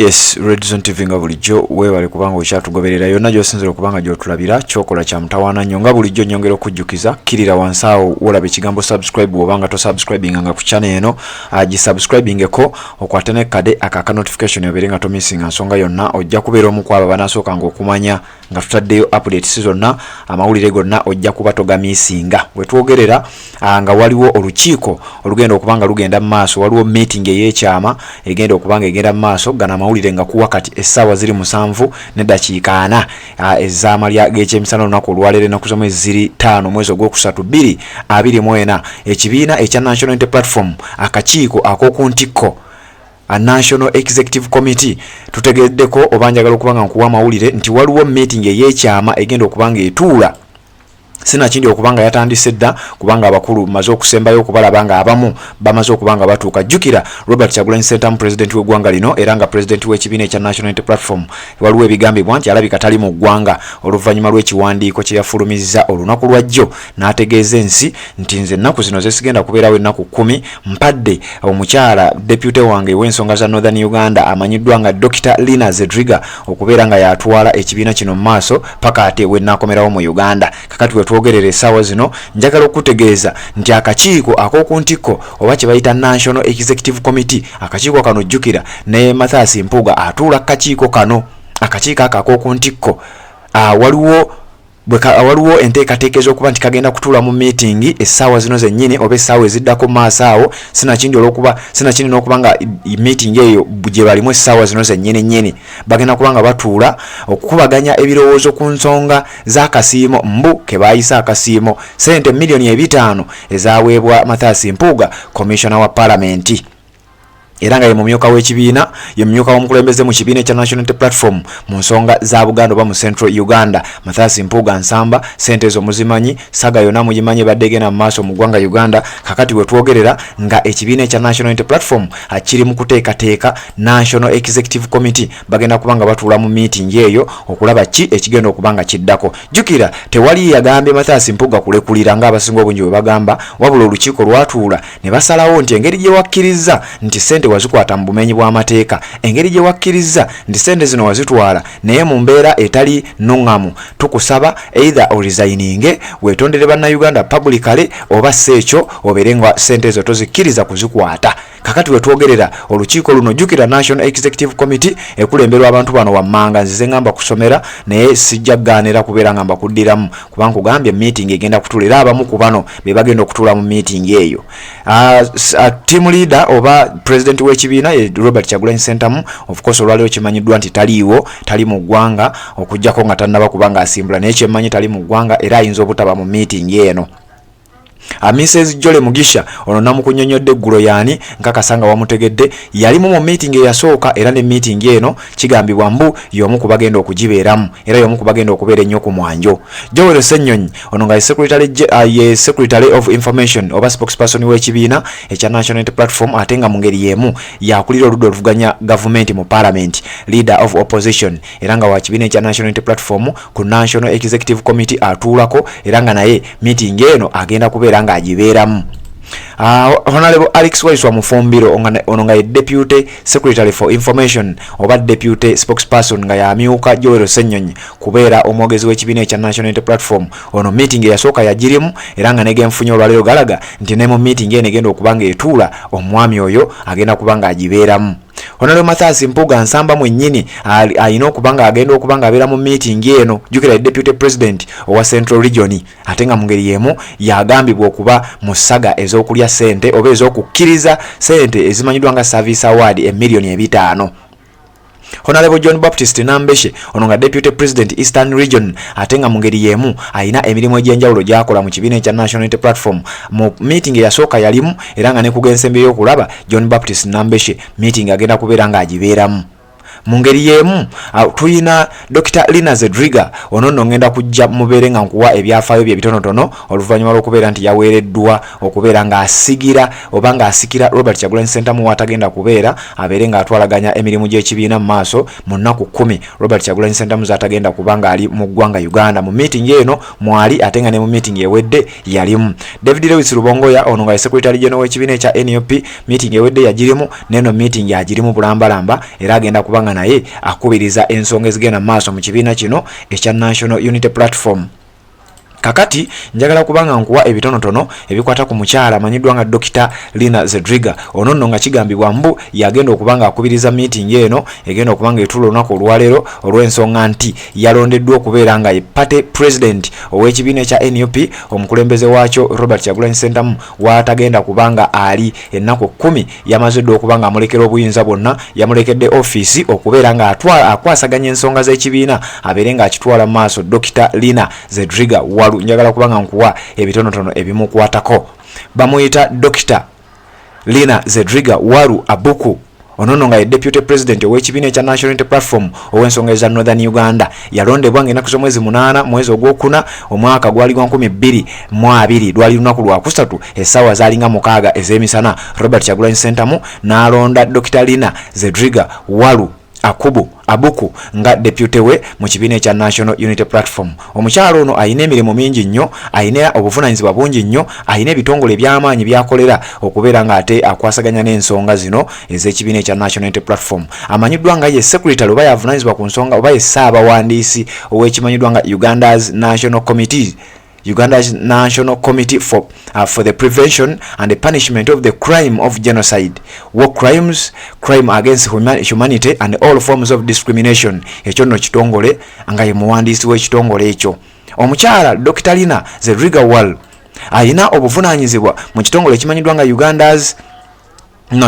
Yes, Red Zone TV nga bulijjo weebale kubanga okyatugoberera yonna gy'osinzira okubanga gy'otulabira kyokola kya mutawaana nnyo nga bulijjo nnyongera okujjukiza kirira wansi awo wolaba ekigambo subscribe obanga to subscribing nga ku channel eno gisubscribingeko okwate n'ekkade akaka notification obeere nga tomissinga nsonga yonna ojja kubeera omu ku abo banaasookanga okumanya nga tutaddeyo updates zonna amawulire gonna ojja kuba togamiisinga bwe twogerera nga waliwo olukiiko olugenda okubanga lugenda mu maaso waliwo meeting ey'ekyama egenda okubanga egenda mu maaso gana amawulire nga ku wakati essaawa ziri 7 n'eddakiika 4 ez'amalya g'ekyemisana olunaku olwaleero ennaku z'omwezi ziri 5 mwezi ogwokusatu 2024 ekibiina ekya National Unity Platform akakiiko ak'Okuntikko a National Executive Committee tutegeddeko obanjagala okubanga nkuwa amawulire nti waliwo meeting ey'ekyama egenda okubanga etuula sina kindi okubanga yatandise dda kubanga abakulu maze okusembayo okubalaba nga abamu bamaze okubanga batuuka jjukira Robert Kyagulanyi Ssentamu president w'eggwanga lino era nga president w'ekibiina ekya National Unity Platform waliwo ebigambibwa nti alabika tali mu ggwanga oluvannyuma lw'ekiwandiiko kye yafulumizza olunaku lwajjo n'ategeeza ensi nti nze ennaku zino zesigenda kubeerawo ennaku 10 mpadde omukyala deputy wange w'ensonga za Northern Uganda amanyiddwa nga Dr. Lina Zedriga okubeera nga yatwala ekibiina kino mu maaso paka ate wenaakomerawo mu Uganda kakati twogerere essaawa zino njagala okutegeeza nti akakiiko ak'Okuntikko oba kye bayita National Executive Committee akakiiko kano jjukira ne Mpuuga atuula akakiiko kano akakiiko ak'Okuntikko waliwo enteekateeka ez'okuba nti kagenda kutuula mu meeting essaawa zino zennyini oba essaawa eziddako maaso awo sinakindi n'okuba nga meeting eyo gye balimu essaawa zino zennyini bagenda kubanga batuula okukubaganya ebirowoozo ku nsonga z'akasiimo ke baayisa akasiimo sente miliyoni 5 ezaweebwa Mpuuga commissioner wa parliament era nga ye mumyuka w'ekibiina ye mumyuka w'omukulembeze mu kibiina ekya National Unity Platform mu nsonga za Buganda oba mu Central Uganda Mpuuga nsamba sente ezo muzimanyi saga yonna mugimanyi badde egenda mu maaso mu ggwanga Uganda kakati we twogerera nga ekibiina ekya National Unity Platform akiri mu kuteekateeka National Executive Committee bagenda kubanga batuula mu meeting eyo okulaba ki ekigenda okubanga kiddako jjukira tewali yagambye Mpuuga kulekulira ng'abasinga obungi bwe bagamba wabula olukiiko lwatuula ne basalawo nti engeri gye wakkiriza nti sente wazikwata mu bumenyi bw'amateeka engeri gye wakkiriza nti sente zino wazitwala naye mu mbeera etali nnuŋŋamu tukusaba either oresigninge weetondere bannayuganda publicly oba seekyo obeere nga sente ezo tozikkiriza kuzikwata kakati we twogerera olukiiko luno jjukira National Executive Committee ekulemberwa abantu bano wammanga nzize ngamba kusomera naye sijja kugaanira kubeera ngamba kuddiramu kubanga nkugambye meeting egenda kutuula era abamu ku bano be bagenda okutuula mu meeting eyo team leader oba president w'ekibiina ye Robert Kyagulanyi Ssentamu of course olwaliwo kimanyiddwa nti tali mu ggwanga okujjako nga tannaba kubanga asimbula naye kyemmanyi tali mu ggwanga era ayinza obutaba mu meeting eno Mrs. Jole Mugisha ono namukunnyonnyodde eggulo yaani nkakasanga wamutegedde yalimu mu meeting eyasooka era ne meeting eno kigambibwa y'omu ku bagenda okugibeeramu era y'omu ku bagenda okubeera ennyo ku mwanjo Joel Ssennyonyi ono nga ye secretary of information oba spokesperson w'ekibiina ekya National Unity Platform ate nga mu ngeri y'emu yakulira oludda oluvuganya gavumenti mu parliament leader of opposition era nga wa kibiina ekya National Unity Platform ku National Executive Committee atuulako era nga naye meeting eno agenda kubeera nga agibeeramu Honorable Alex Waiswa Mufumbiro ono nga ye Deputy Secretary for Information oba Deputy Spokesperson nga yamyuka Joel Ssennyonyi kubeera omwogezi w'ekibiina ekya National Unity Platform ono meeting eyasooka yagirimu era nga negenfunye olwaleero galaga nti ne mu meeting eno egenda okubanga etuula omwami oyo agenda kubanga agibeeramu Honorable Mpuuga nsamba mwennyini alina okubanga agenda okubanga abeera mu meeting eno jjukira Deputy President owa Central Region ate nga mu ngeri y'emu yagambibwa okuba mu saga ez'okulya sente oba ez'okukkiriza sente ezimanyiddwa nga Service Award emiliyoni 5 Honorable John Baptist Nambeshe ono nga Deputy President Eastern Region ate nga mu ngeri y'emu ayina emirimu egy'enjawulo gy'akola mu kibiina ekya National Unity Platform mu meeting eyasooka yalimu era nga ne kugensembe y'okulaba John Baptist Nambeshe meeting agenda kubeera nga agibeeramu mu ngeri y'emu tuyina Dr. Lina Zedriga ono nno ngenda kujja mubeere nga nkuwa ebyafaayo bye bitonotono oluvannyuma lw'okubeera nti yaweereddwa okubeera ng'asigira oba ng'asikira Robert Kyagulanyi Ssentamu watagenda kubeera abeere ng'atwalaganya emirimu gy'ekibiina mu maaso mu nnaku 10 Robert Kyagulanyi Ssentamu z'atagenda kuba ng'ali mu ggwanga Uganda mu meeting eno mwali ate nga ne mu meeting ewedde yalimu. David Lewis Rubongoya ono nga ye Secretary General w'ekibiina ekya NUP meeting ewedde yagirimu neno meeting yagirimu bulambalamba era agenda kubanga naye akubiriza ensonga ezigenda maaso mu kibiina kino ekya National Unity Platform. Kakati njagala kubanga nkuwa ebitonotono ebikwata ku mukyala amanyiddwa nga Dr. Lina Zedriga ono nno nga kigambibwa mbu yagenda okubanga akubiriza meeting eno egenda okubanga etuula olunaku olwaleero olw'ensonga nti yalondeddwa okubeera nga ye party president ow'ekibiina ekya NUP omukulembeze waakyo Robert Kyagulanyi Ssentamu watagenda kubanga ali ennaku 10 yamazeddwa okubanga amulekera obuyinza bwonna yamulekedde office okubeera nga akwasaganya ensonga z'ekibiina abeere nga akitwala mu maaso Dr. Lina Zedriga njagala kubanga nkuwa ebitonotono ebimukwatako. Bamuyita Dr. Lina Zedriga Waru Abuku ono nno nga ye deputy president ow'ekibiina ekya National Unity Platform ow'ensonga eza Northern Uganda yalondebwa ng'ennaku z'omwezi 8 mwezi ogwokuna omwaka gwali gwa 2022 lwali lunaku lwa kusatu essaawa zaalinga 6 ez'emisana. Robert Kyagulanyi Ssentamu n'alonda Dr. Lina Zedriga Waru Abuku nga deputy we mu kibiina ekya National Unity Platform. Omukyalo ono ayina emirimu mingi nnyo, ayina obuvunaanyizibwa bungi nnyo, ayina ebitongole by'amaanyi byakolera okubeera nga ate akwasaganya n'ensonga zino ez'ekibiina ekya National Unity Platform. Amanyiddwa nga ye secretary oba yavunaanyizibwa ku nsonga oba ye ssaabawandiisi ow'ekimanyiddwa nga Uganda's National Committee for the Prevention and the Punishment of the Crime of Genocide, War Crimes, Crime Against Humanity and all forms of discrimination. Ekyo nno kitongole nga ye muwandiisi w'ekitongole ekyo. Omukyala Dr. Lina Zedriga Waru ayina obuvunaanyizibwa mu kitongole ekimanyiddwa nga Uganda's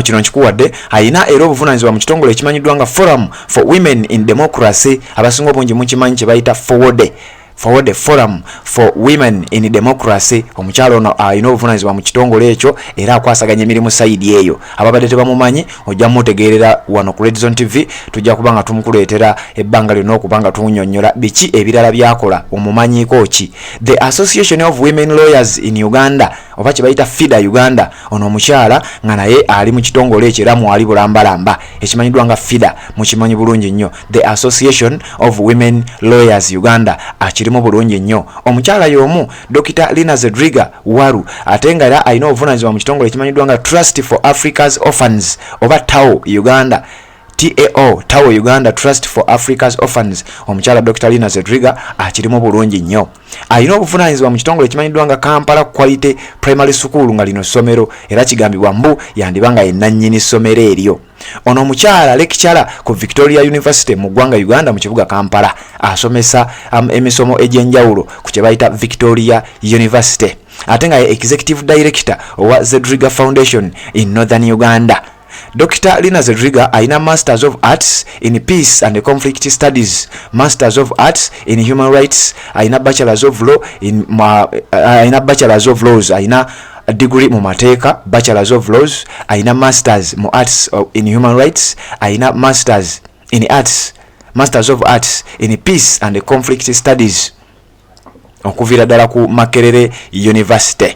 kino nkikuwadde ayina era obuvunaanyizibwa mu kitongole ekimanyiddwa nga Forum for Women in Democracy abasinga obungi mukimanyi kye bayita Forward Forum for Women in Democracy. Omukyalo ono ayina obuvunaanyizibwa mu kitongole ekyo era akwasaganya emirimu sayidi eyo. Ababadde tebamumanyi ojja mutegeerera wano ku Red Zone TV tujja kubanga tumukuleetera ebbanga lino okubanga tunyonnyola biki ebirala byakola omumanyiiko ki. The Association of Women Lawyers in Uganda oba kye bayita FIDA Uganda ono omukyala nga naye ali mu kitongole ekyo era mwali bulambalamba ekimanyiddwa nga FIDA mukimanyi bulungi nnyo. The Association of Women Lawyers Uganda akirimu bulungi nnyo. Omukyala y'omu Dr. Lina Zedriga Waru ate nga era ayina obuvunaanyizibwa mu kitongole ekimanyiddwa nga Trust for Africa's Orphans oba TAO Uganda. TAO Uganda Trust for Africa's Orphans. Omukyala Dr. Lina Zedriga akirimu bulungi nnyo. Ayina obuvunaanyizibwa mu kitongole ekimanyiddwa nga Kampala Quality Primary School nga lino ssomero era kigambibwa mbu yandibanga ye nannyini ssomero eryo. Ono omukyala lecturer ku Victoria University mu ggwanga Uganda mu kibuga Kampala asomesa emisomo egy'enjawulo ku kye bayita Victoria University ate nga ye executive director owa Zedriga Foundation in Northern Uganda. Dr. Lina Zedriga ayina Masters of Arts in Peace and Conflict Studies, Masters of Arts in Human Rights, ayina Bachelors of Law ayina degree mu mateeka, Bachelors of Laws, ayina Masters mu Arts in Human Rights, ayina Masters in Arts, Masters of Arts in Peace and Conflict Studies okuviira ddala ku Makerere University.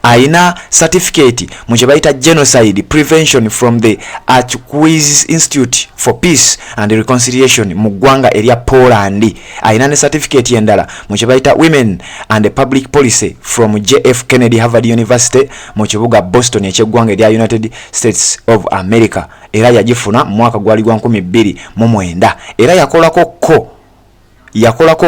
Ayina certificate mu kye bayita Genocide Prevention from the Archquiz Institute for Peace and Reconciliation mu ggwanga erya Poland. Ayina ne certificate endala mu kye bayita Women and Public Policy from JF Kennedy Harvard University mu kibuga Boston eky'eggwanga erya United States of America era yagifuna mu mwaka gwali gwa 2009 era yakolako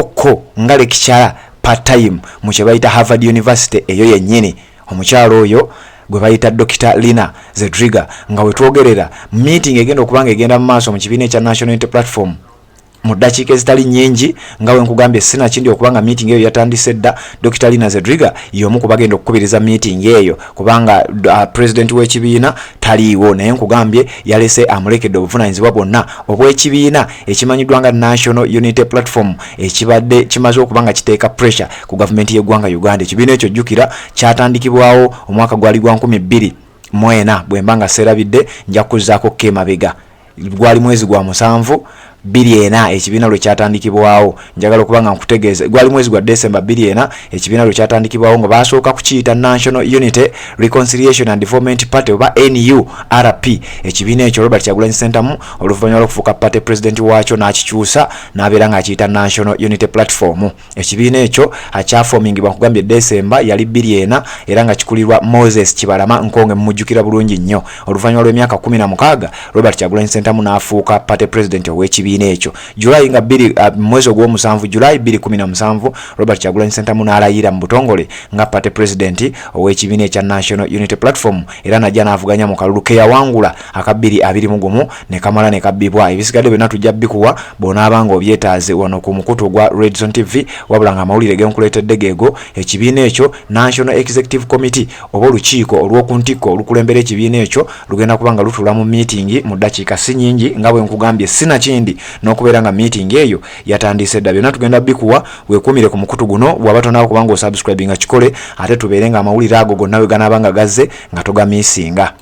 ko nga lecturer part time mu kye bayita Harvard University eyo yennyini. Omukyalo oyo gwe bayita Dr. Lina Zedriga nga wetwogerera meeting egenda okubanga egenda mu maaso mu kibiina ekya National Unity Platform mu ddakiika ezitali nnyingi nga we nkugambye sina kindi okubanga meeting eyo yatandise dda. Dr. Lina Zedriga y'omu ku bagenda okukubiriza meeting eyo kubanga president w'ekibiina taliiwo naye nkugambye yalese amulekedde obuvunaanyizibwa bwonna obw'ekibiina ekimanyiddwa nga National Unity Platform ekibadde kimaze okubanga kiteeka pressure ku gavumenti y'eggwanga Uganda. Ekibiina ekyo jjukira kyatandikibwawo omwaka gwali gwa 2004 bwe mbanga seerabidde nja kuzzaako emabega gwali mwezi gwa musanvu 2 ekibiina lwe kyatandikibwawo njagala okubanga nkutegeeza gwali mwezi gwa December 2 ekibiina lwe kyatandikibwawo nga basooka kukiyita National Unity Reconciliation and Development Party oba NURP ekibiina ekyo Robert Kyagulanyi Ssentamu oluvannyuma lw'okufuuka party president waakyo n'akikyusa n'abeera ng'akiyita National Unity Platform ekibiina ekyo akyafomingibwa nkugambye December yali 2 era nga kikulirwa Moses Kibalama Nkonge mujjukira bulungi nnyo oluvannyuma lw'emyaka 16 Robert Kyagulanyi Ssentamu n'afuuka party president ow'ekibiina ekyo July nga 2 mwezi ogw'omusanvu July 2017 Robert Kyagulanyi Ssentamu n'alayira mu butongole nga party president ow'ekibiina ekya National Unity Platform era najja n'avuganya mu kalulu ke yawangula aka 2021 ne kamala ne kabbibwa ebisigadde byonna tujja bikuwa bonaabanga obyetaaze wano ku mukutu gwa Red Zone TV wabula nga amawulire genkuleetedde geego ekibiina ekyo National Executive Committee oba Olukiiko Olw'Okuntikko olukulembera ekibiina ekyo lugenda kubanga lutula mu meeting mu ddakiika si nnyingi nga bwe nkugambye sinakindi n'okubeera nga meeting eyo yatandise dda byonna tugenda bikuwa weekuumire ku mukutu guno bw'aba tonaaba kubanga osubscribinga kikole ate tubeere nga amawulire ago gonna we ganaaba nga gazze nga togamiisinga